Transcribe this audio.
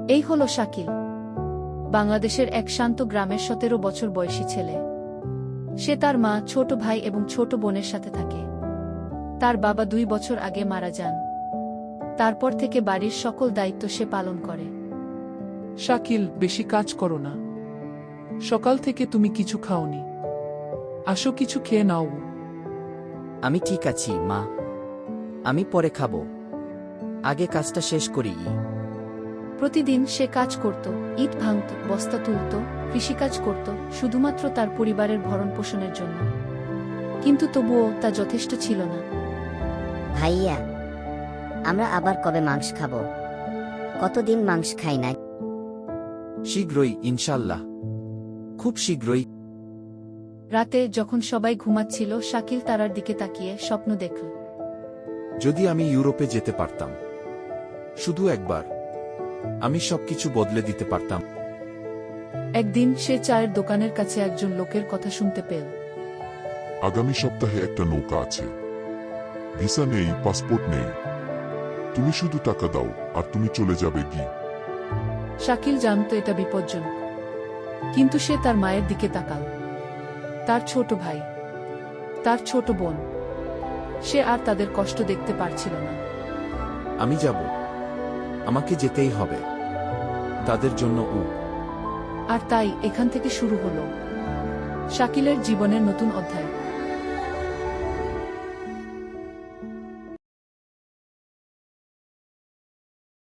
এই হলো শাকিল, বাংলাদেশের এক শান্ত গ্রামের 17 বছর বয়সী ছেলে। সে তার মা, ছোট ভাই এবং ছোট বোনের সাথে থাকে। তার বাবা 2 বছর আগে মারা যান। তারপর থেকে বাড়ির সকল দায়িত্ব সে পালন করে। শাকিল, বেশি কাজ করো না। সকাল থেকে তুমি কিছু খাওনি। আসো, কিছু খেয়ে নাও। আমি ঠিক আছি মা, আমি পরে খাবো, আগে কাজটা শেষ করি। প্রতিদিন সে কাজ করত, ইট ভাঙত, বস্তা তুলত, কৃষিকাজ করত, শুধুমাত্র তার পরিবারের ভরণ-পোষণের জন্য। কিন্তু তবুও তা যথেষ্ট ছিল না। ভাইয়া, আমরা আবার কবে মাংস খাবো? কতদিন মাংস খাই না। শীঘ্রই ইনশাল্লাহ, খুব শীঘ্রই। রাতে যখন সবাই ঘুমাচ্ছিল, শাকিল তারার দিকে তাকিয়ে স্বপ্ন দেখল। যদি আমি ইউরোপে যেতে পারতাম, শুধু একবার, আমি সবকিছু বদলে দিতে পারতাম। একদিন সে চায়ের দোকানের কাছে একজন লোকের কথা শুনতে পেল। আগামী সপ্তাহে একটা নৌকা আছে, ভিসা নেই, পাসপোর্ট নেই, তুমি শুধু টাকা দাও আর তুমি চলে যাবে কি। শাকিল জানত এটা বিপজ্জনক, কিন্তু সে তার মায়ের দিকে তাকাল। তার ছোট ভাই, তার ছোট বোন, সে আর তাদের কষ্ট দেখতে পারছিল না। আমি যাব, আমাকে যেতেই হবে, তাদের জন্য। আর তাই এখান থেকে শুরু হলো শাকিলের জীবনের নতুন অধ্যায়।